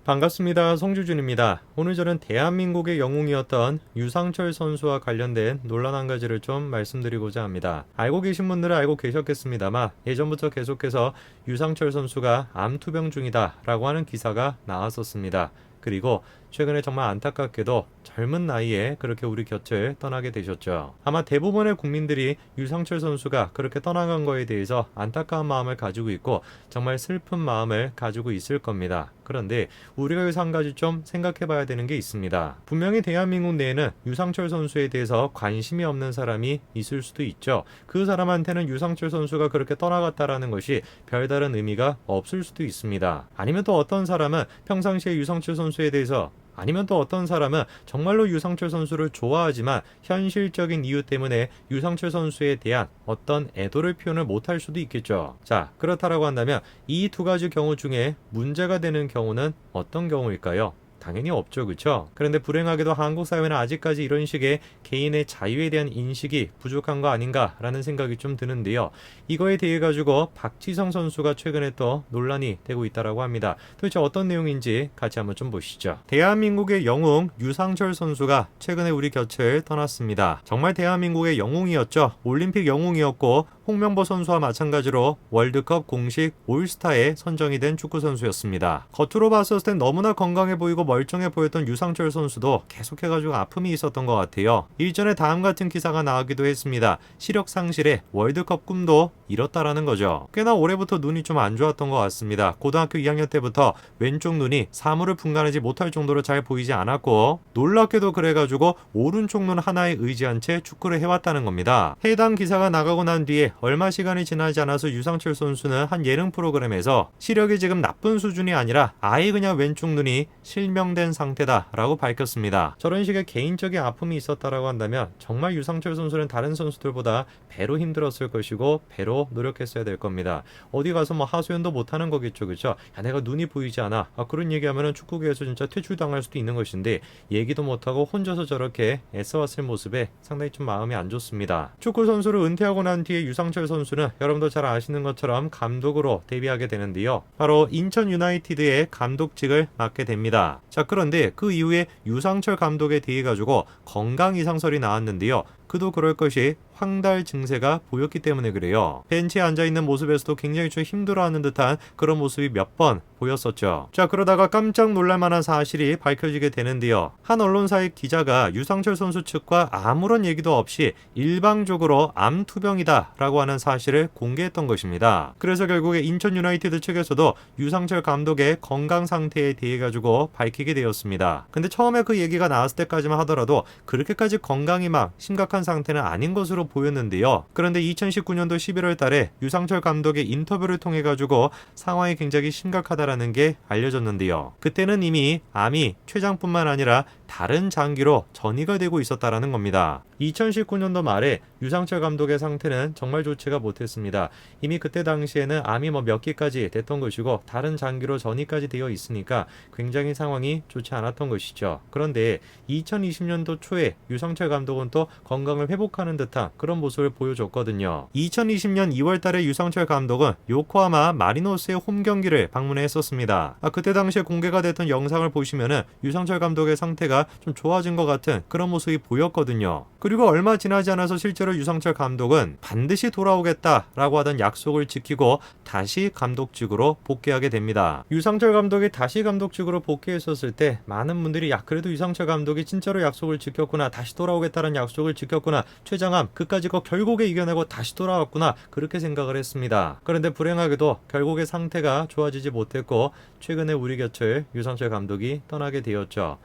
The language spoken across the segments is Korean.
반갑습니다. 송주준입니다. 오늘 저는 대한민국의 영웅이었던 유상철 선수와 관련된 논란 한 가지를 좀 말씀드리고자 합니다. 알고 계신 분들은 알고 계셨겠습니다만 예전부터 계속해서 유상철 선수가 암투병 중이다 라고 하는 기사가 나왔었습니다. 그리고 최근에 정말 안타깝게도 젊은 나이에 그렇게 우리 곁을 떠나게 되셨죠. 아마 대부분의 국민들이 유상철 선수가 그렇게 떠나간 거에 대해서 안타까운 마음을 가지고 있고 정말 슬픈 마음을 가지고 있을 겁니다. 그런데 우리가 여기서 한 가지 좀 생각해 봐야 되는 게 있습니다. 분명히 대한민국 내에는 유상철 선수에 대해서 관심이 없는 사람이 있을 수도 있죠. 그 사람한테는 유상철 선수가 그렇게 떠나갔다라는 것이 별다른 의미가 없을 수도 있습니다. 아니면 또 어떤 사람은 평상시에 유상철 선수에 대해서 아니면 또 어떤 사람은 정말로 유상철 선수를 좋아하지만 현실적인 이유 때문에 유상철 선수에 대한 어떤 애도를 표현을 못할 수도 있겠죠. 자, 그렇다라고 한다면 이 두 가지 경우 중에 문제가 되는 경우는 어떤 경우일까요? 당연히 없죠, 그렇죠? 그런데 불행하게도 한국 사회는 아직까지 이런 식의 개인의 자유에 대한 인식이 부족한 거 아닌가라는 생각이 좀 드는데요. 이거에 대해 가지고 박지성 선수가 최근에 또 논란이 되고 있다라고 합니다. 도대체 어떤 내용인지 같이 한번 좀 보시죠. 대한민국의 영웅 유상철 선수가 최근에 우리 곁을 떠났습니다. 정말 대한민국의 영웅이었죠. 올림픽 영웅이었고 홍명보 선수와 마찬가지로 월드컵 공식 올스타에 선정이 된 축구 선수였습니다. 겉으로 봤을 땐 너무나 건강해 보이고 멀쩡해 보였던 유상철 선수도 계속해가지고 아픔이 있었던 것 같아요. 일전에 다음 같은 기사가 나오기도 했습니다. 시력 상실에 월드컵 꿈도 잃었다라는 거죠. 꽤나 올해부터 눈이 좀 안 좋았던 것 같습니다. 고등학교 2학년 때부터 왼쪽 눈이 사물을 분간하지 못할 정도로 잘 보이지 않았고 놀랍게도 그래가지고 오른쪽 눈 하나에 의지한 채 축구를 해왔다는 겁니다. 해당 기사가 나가고 난 뒤에 얼마 시간이 지나지 않아서 유상철 선수는 한 예능 프로그램에서 시력이 지금 나쁜 수준이 아니라 아예 그냥 왼쪽 눈이 실명된 상태다라고 밝혔습니다. 저런 식의 개인적인 아픔이 있었다라고 한다면 정말 유상철 선수는 다른 선수들보다 배로 힘들었을 것이고 배로 노력했어야 될 겁니다. 어디 가서 뭐 하소연도 못하는 거겠죠, 그렇죠? 야, 내가 눈이 보이지 않아. 그런 얘기하면은 축구계에서 진짜 퇴출당할 수도 있는 것인데 얘기도 못하고 혼자서 저렇게 애써왔을 모습에 상당히 좀 마음이 안 좋습니다. 축구 선수를 은퇴하고 난 뒤에 유상철 선수는 여러분도 잘 아시는 것처럼 감독으로 데뷔하게 되는데요. 바로 인천 유나이티드의 감독직을 맡게 됩니다. 자, 그런데 그 이후에 유상철 감독에 대해 가지고 건강 이상설이 나왔는데요. 그도 그럴 것이 황달 증세가 보였기 때문에 그래요. 벤치에 앉아있는 모습에서도 굉장히 좀 힘들어하는 듯한 그런 모습이 몇 번 보였었죠. 자, 그러다가 깜짝 놀랄만한 사실이 밝혀지게 되는데요. 한 언론사의 기자가 유상철 선수 측과 아무런 얘기도 없이 일방적으로 암투병이다 라고 하는 사실을 공개했던 것입니다. 그래서 결국에 인천 유나이티드 측에서도 유상철 감독의 건강 상태에 대해 가지고 밝히게 되었습니다. 근데 처음에 그 얘기가 나왔을 때까지만 하더라도 그렇게까지 건강이 막 심각한 상태는 아닌 것으로 보였는데요. 그런데 2019년도 11월 달에 유상철 감독의 인터뷰를 통해 가지고 상황이 굉장히 심각하다라는 게 알려졌는데요. 그때는 이미 암이 췌장뿐만 아니라 다른 장기로 전이가 되고 있었다라는 겁니다. 2019년도 말에 유상철 감독의 상태는 정말 좋지가 못했습니다. 이미 그때 당시에는 암이 몇 기까지 됐던 것이고 다른 장기로 전이까지 되어 있으니까 굉장히 상황이 좋지 않았던 것이죠. 그런데 2020년도 초에 유상철 감독은 또 건강을 회복하는 듯한 그런 모습을 보여줬거든요. 2020년 2월 달에 유상철 감독은 요코하마 마리노스의 홈 경기를 방문했었습니다. 그때 당시에 공개가 됐던 영상을 보시면은 유상철 감독의 상태가 좀 좋아진 것 같은 그런 모습이 보였거든요. 그리고 얼마 지나지 않아서 실제로 유상철 감독은 반드시 돌아오겠다라고 하던 약속을 지키고 다시 감독직으로 복귀하게 됩니다. 유상철 감독이 다시 감독직으로 복귀했었을 때 많은 분들이 야, 그래도 유상철 감독이 진짜로 약속을 지켰구나, 다시 돌아오겠다는 약속을 지켰구나, 췌장암 그까짓 거 결국에 이겨내고 다시 돌아왔구나, 그렇게 생각을 했습니다. 그런데 불행하게도 결국에 상태가 좋아지지 못했고 최근에 우리 곁을 유상철 감독이 떠나게 되었죠.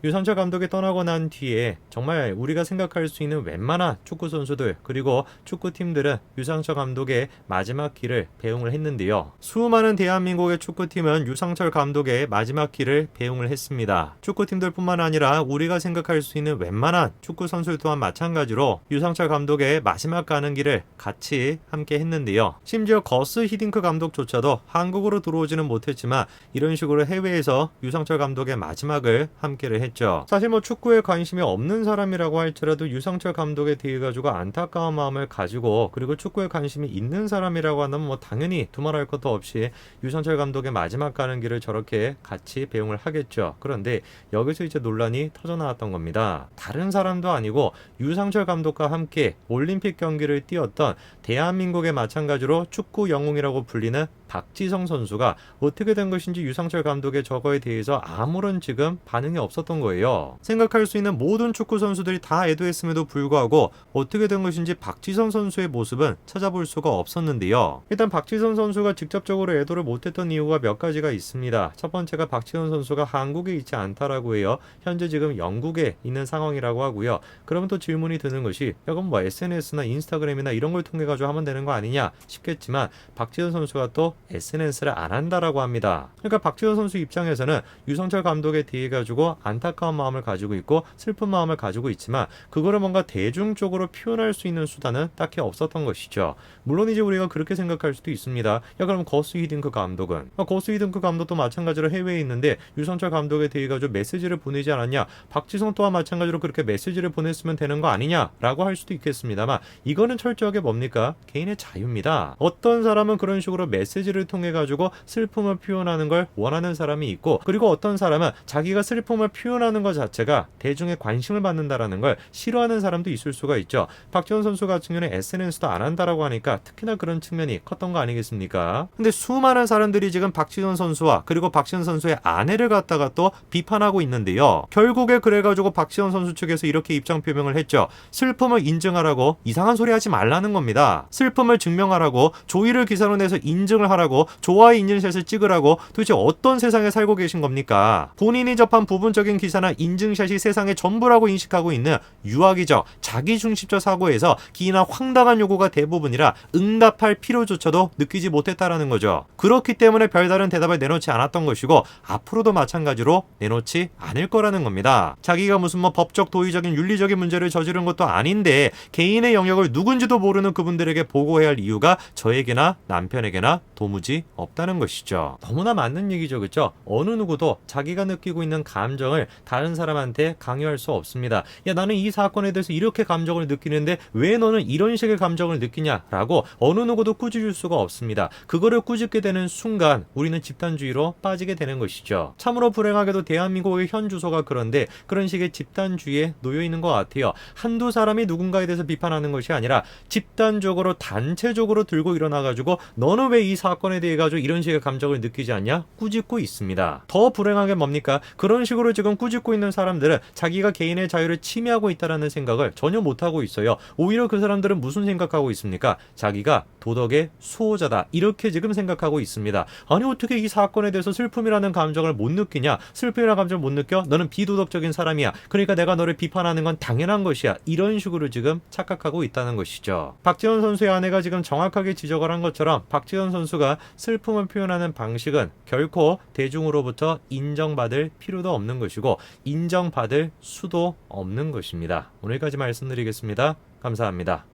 유상철 감독이 떠나고 난 뒤에 정말 우리가 생각할 수 있는 웬만한 축구 선수들 그리고 축구팀들은 유상철 감독의 마지막 길을 배웅을 했는데요. 수많은 대한민국의 축구팀은 유상철 감독의 마지막 길을 배웅을 했습니다. 축구팀들 뿐만 아니라 우리가 생각할 수 있는 웬만한 축구 선수들 또한 마찬가지로 유상철 감독의 마지막 가는 길을 같이 함께 했는데요. 심지어 거스 히딩크 감독조차도 한국으로 들어오지는 못했지만 이런 식으로 해외에서 유상철 감독의 마지막을 함께를 했죠. 했죠. 사실 뭐 축구에 관심이 없는 사람이라고 할지라도 유상철 감독에 대해 가지고 안타까운 마음을 가지고, 그리고 축구에 관심이 있는 사람이라고 하면 뭐 당연히 두말할 것도 없이 유상철 감독의 마지막 가는 길을 저렇게 같이 배웅을 하겠죠. 그런데 여기서 이제 논란이 터져 나왔던 겁니다. 다른 사람도 아니고 유상철 감독과 함께 올림픽 경기를 뛰었던 대한민국의 마찬가지로 축구 영웅이라고 불리는 박지성 선수가 어떻게 된 것인지 유상철 감독의 저거에 대해서 아무런 지금 반응이 없었던 거예요. 생각할 수 있는 모든 축구 선수들이 다 애도했음에도 불구하고 어떻게 된 것인지 박지성 선수의 모습은 찾아볼 수가 없었는데요. 일단 박지성 선수가 직접적으로 애도를 못했던 이유가 몇 가지가 있습니다. 첫 번째가 박지성 선수가 한국에 있지 않다라고 해요. 현재 지금 영국에 있는 상황이라고 하고요. 그러면 또 질문이 드는 것이, 야 그럼 뭐 SNS나 인스타그램이나 이런 걸 통해 가지고 하면 되는 거 아니냐 싶겠지만, 박지성 선수가 또 SNS를 안 한다라고 합니다. 그러니까 박지성 선수 입장에서는 유상철 감독에 대해 가지고 안타까운 마음을 가지고 있고 슬픈 마음을 가지고 있지만, 그거를 뭔가 대중적으로 표현할 수 있는 수단은 딱히 없었던 것이죠. 물론 이제 우리가 그렇게 생각할 수도 있습니다. 야 그럼 거스 히딩크 감독은, 거스 히딩크 감독도 마찬가지로 해외에 있는데 유상철 감독에 대해 가지고 메시지를 보내지 않았냐, 박지성 또한 마찬가지로 그렇게 메시지를 보냈으면 되는 거 아니냐라고 할 수도 있겠습니다만, 이거는 철저하게 뭡니까? 개인의 자유입니다. 어떤 사람은 그런 식으로 메시지를 통해 가지고 슬픔을 표현하는 걸 원하는 사람이 있고, 그리고 어떤 사람은 자기가 슬픔을 표현하는 것 자체가 대중의 관심을 받는다라는 걸 싫어하는 사람도 있을 수가 있죠. 박지성 선수 같은 경우는 SNS도 안 한다라고 하니까 특히나 그런 측면이 컸던 거 아니겠습니까? 근데 수많은 사람들이 지금 박지성 선수와 그리고 박지성 선수의 아내를 갖다가 또 비판하고 있는데요. 결국에 그래가지고 박지성 선수 측에서 이렇게 입장 표명을 했죠. 슬픔을 인증하라고 이상한 소리 하지 말라는 겁니다. 슬픔을 증명하라고, 조의를 기사로 내서 인증을 하라고, 좋아요 인증샷을 찍으라고, 도대체 어떤 세상에 살고 계신 겁니까? 본인이 접한 부분적인 기사나 인증샷이 세상의 전부라고 인식하고 있는 유아기적, 자기중심적 사고에서 기이나 황당한 요구가 대부분이라 응답할 필요조차도 느끼지 못했다라는 거죠. 그렇기 때문에 별다른 대답을 내놓지 않았던 것이고, 앞으로도 마찬가지로 내놓지 않을 거라는 겁니다. 자기가 무슨 뭐 법적, 도의적인, 윤리적인 문제를 저지른 것도 아닌데 개인의 영역을 누군지도 모르는 그분들에게 보고해야 할 이유가 저에게나 남편에게나 도무지 없다는 것이죠. 너무나 맞는 얘기죠, 그렇죠? 어느 누구도 자기가 느끼고 있는 감정을 다른 사람한테 강요할 수 없습니다. 야 나는 이 사건에 대해서 이렇게 감정을 느끼는데 왜 너는 이런 식의 감정을 느끼냐라고 어느 누구도 꾸짖을 수가 없습니다. 그거를 꾸짖게 되는 순간 우리는 집단주의로 빠지게 되는 것이죠. 참으로 불행하게도 대한민국의 현 주소가 그런데 그런 식의 집단주의에 놓여 있는 것 같아요. 한두 사람이 누군가에 대해서 비판하는 것이 아니라 집단적으로 단체적으로 들고 일어나가지고 너는 왜 이 사건에 대해 가지고 이런 식의 감정을 느끼지 않냐? 꾸짖고 있습니다. 더 불행하게 뭡니까? 그런 식으로 지금 꾸짖고 있는 사람들은 자기가 개인의 자유를 침해하고 있다는 생각을 전혀 못하고 있어요. 오히려 그 사람들은 무슨 생각하고 있습니까? 자기가 도덕의 수호자다, 이렇게 지금 생각하고 있습니다. 아니 어떻게 이 사건에 대해서 슬픔이라는 감정을 못 느끼냐? 슬픔이라는 감정을 못 느껴? 너는 비도덕적인 사람이야. 그러니까 내가 너를 비판하는 건 당연한 것이야. 이런 식으로 지금 착각하고 있다는 것이죠. 박지원 선수의 아내가 지금 정확하게 지적을 한 것처럼 박지원 선수가 슬픔을 표현하는 방식은 결코 대중으로부터 인정받을 필요도 없는 것이고 인정받을 수도 없는 것입니다. 오늘까지 말씀드리겠습니다. 감사합니다.